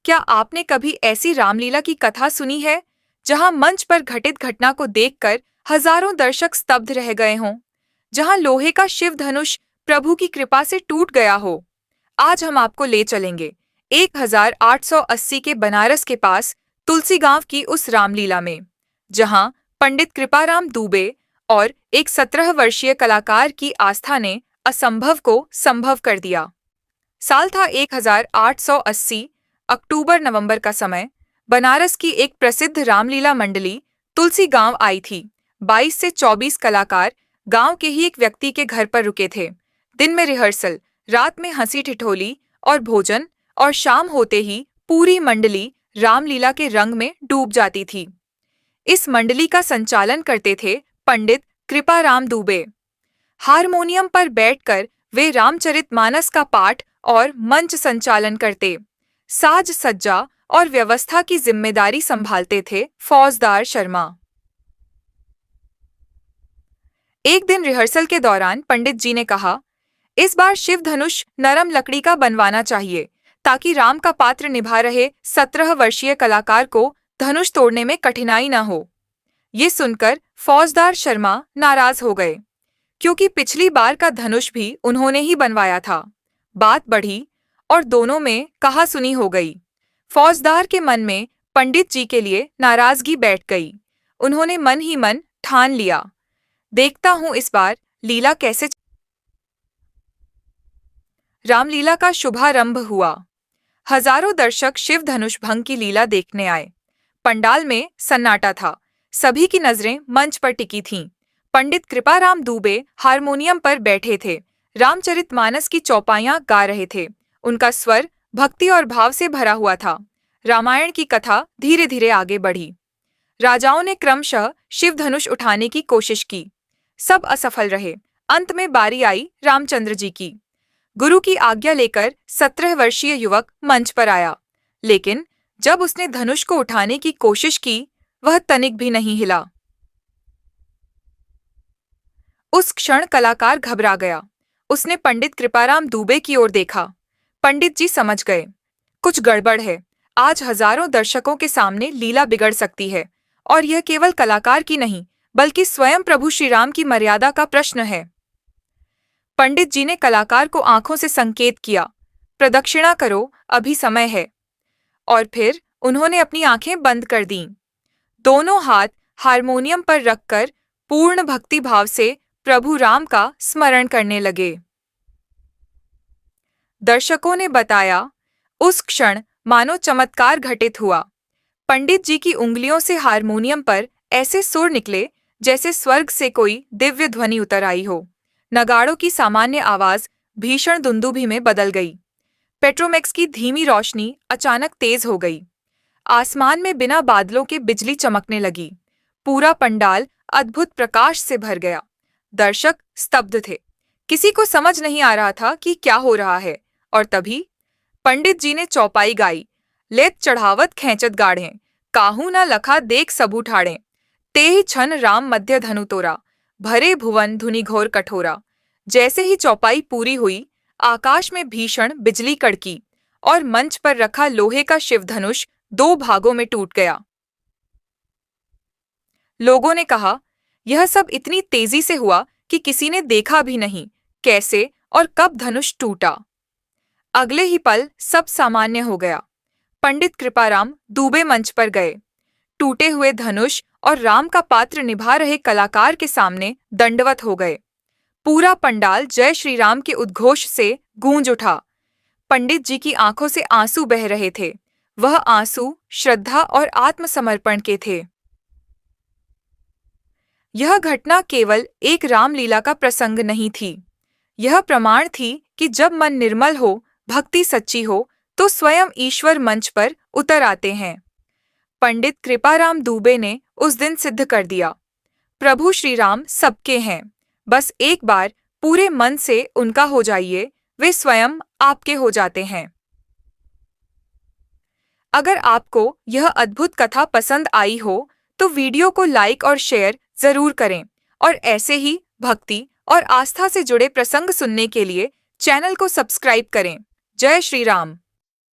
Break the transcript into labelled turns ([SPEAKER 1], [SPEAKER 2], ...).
[SPEAKER 1] क्या आपने कभी ऐसी रामलीला की कथा सुनी है जहां मंच पर घटित घटना को देखकर हजारों दर्शक स्तब्ध रह गए हों, जहां लोहे का शिव धनुष प्रभु की कृपा से टूट गया हो? आज हम आपको ले चलेंगे 1880 के बनारस के पास तुलसी गांव की उस रामलीला में, जहां पंडित कृपाराम दुबे और एक 17 वर्षीय कलाकार की आस्था ने असंभव को संभव कर दिया। साल था 1880। अक्टूबर-नवंबर का समय। बनारस की एक प्रसिद्ध रामलीला मंडली तुलसी गांव आई थी। 22 से 24 कलाकार गांव के ही एक व्यक्ति के घर पर रुके थे। दिन में रिहर्सल, रात में हंसी ठिठोली और भोजन, और शाम होते ही पूरी मंडली रामलीला के रंग में डूब जाती थी। इस मंडली का संचालन करते थे पंडित कृपाराम दुबे। हारमोनियम पर बैठकर वे रामचरितमानस का पाठ और मंच संचालन करते। साज सज्जा और व्यवस्था की जिम्मेदारी संभालते थे फौजदार शर्मा। एक दिन रिहर्सल के दौरान पंडित जी ने कहा, इस बार शिव धनुष नरम लकड़ी का बनवाना चाहिए ताकि राम का पात्र निभा रहे 17 वर्षीय कलाकार को धनुष तोड़ने में कठिनाई न हो। ये सुनकर फौजदार शर्मा नाराज हो गए, क्योंकि पिछली बार का धनुष भी उन्होंने ही बनवाया था। बात बढ़ी और दोनों में कहासुनी हो गई। फौजदार के मन में पंडित जी के लिए नाराजगी बैठ गई। उन्होंने मन ही मन ठान लिया, देखता हूं इस बार लीला कैसे। रामलीला का शुभारंभ हुआ। हजारों दर्शक शिव धनुष भंग की लीला देखने आए। पंडाल में सन्नाटा था। सभी की नजरें मंच पर टिकी थीं। पंडित कृपाराम दुबे हारमोनियम पर बैठे थे, रामचरितमानस की चौपाइयां गा रहे थे। उनका स्वर भक्ति और भाव से भरा हुआ था। रामायण की कथा धीरे धीरे आगे बढ़ी। राजाओं ने क्रमशः शिव धनुष उठाने की कोशिश की, सब असफल रहे। अंत में बारी आई रामचंद्र जी की। गुरु की आज्ञा लेकर 17 वर्षीय युवक मंच पर आया, लेकिन जब उसने धनुष को उठाने की कोशिश की, वह तनिक भी नहीं हिला। उस क्षण कलाकार घबरा गया। उसने पंडित कृपाराम दुबे की ओर देखा। पंडित जी समझ गए, कुछ गड़बड़ है। आज हजारों दर्शकों के सामने लीला बिगड़ सकती है, और यह केवल कलाकार की नहीं, बल्कि स्वयं प्रभु श्री राम की मर्यादा का प्रश्न है। पंडित जी ने कलाकार को आंखों से संकेत किया, प्रदक्षिणा करो, अभी समय है। और फिर उन्होंने अपनी आंखें बंद कर दीं। दोनों हाथ हारमोनियम पर रखकर पूर्ण भक्ति भाव से प्रभु राम का स्मरण करने लगे। दर्शकों ने बताया, उस क्षण मानो चमत्कार घटित हुआ। पंडित जी की उंगलियों से हारमोनियम पर ऐसे सुर निकले जैसे स्वर्ग से कोई दिव्य ध्वनि उतर आई हो। नगाड़ों की सामान्य आवाज भीषण दुंदुभी में बदल गई। पेट्रोमैक्स की धीमी रोशनी अचानक तेज हो गई। आसमान में बिना बादलों के बिजली चमकने लगी। पूरा पंडाल अद्भुत प्रकाश से भर गया। दर्शक स्तब्ध थे। किसी को समझ नहीं आ रहा था कि क्या हो रहा है। और तभी पंडित जी ने चौपाई गाई, लेत चढ़ावत खैंचत गाढ़े, काहू न लखा देख सबू ठाड़े, तेहि छन राम मध्य धनु तोरा, भरे भुवन धुनि घोर कठोरा। जैसे ही चौपाई पूरी हुई, आकाश में भीषण बिजली कड़की और मंच पर रखा लोहे का शिव धनुष 2 भागों में टूट गया। लोगों ने कहा, यह सब इतनी तेजी से हुआ कि किसी ने देखा भी नहीं कैसे और कब धनुष टूटा। अगले ही पल सब सामान्य हो गया। पंडित कृपाराम दुबे मंच पर गए। टूटे हुए धनुष और राम का पात्र निभा रहे कलाकार के सामने दंडवत हो गए। पूरा पंडाल जय श्री राम के उद्घोष से गूंज उठा। पंडित जी की आंखों से आंसू बह रहे थे। वह आंसू श्रद्धा और आत्मसमर्पण के थे। यह घटना केवल एक रामलीला का प्रसंग नहीं थी। यह प्रमाण थी कि जब मन निर्मल हो, भक्ति सच्ची हो, तो स्वयं ईश्वर मंच पर उतर आते हैं। पंडित कृपाराम दुबे ने उस दिन सिद्ध कर दिया, प्रभु श्री राम सबके हैं। बस एक बार पूरे मन से उनका हो जाइए, वे स्वयं आपके हो जाते हैं। अगर आपको यह अद्भुत कथा पसंद आई हो, तो वीडियो को लाइक और शेयर जरूर करें, और ऐसे ही भक्ति और आस्था से जुड़े प्रसंग सुनने के लिए चैनल को सब्सक्राइब करें। जय श्री राम।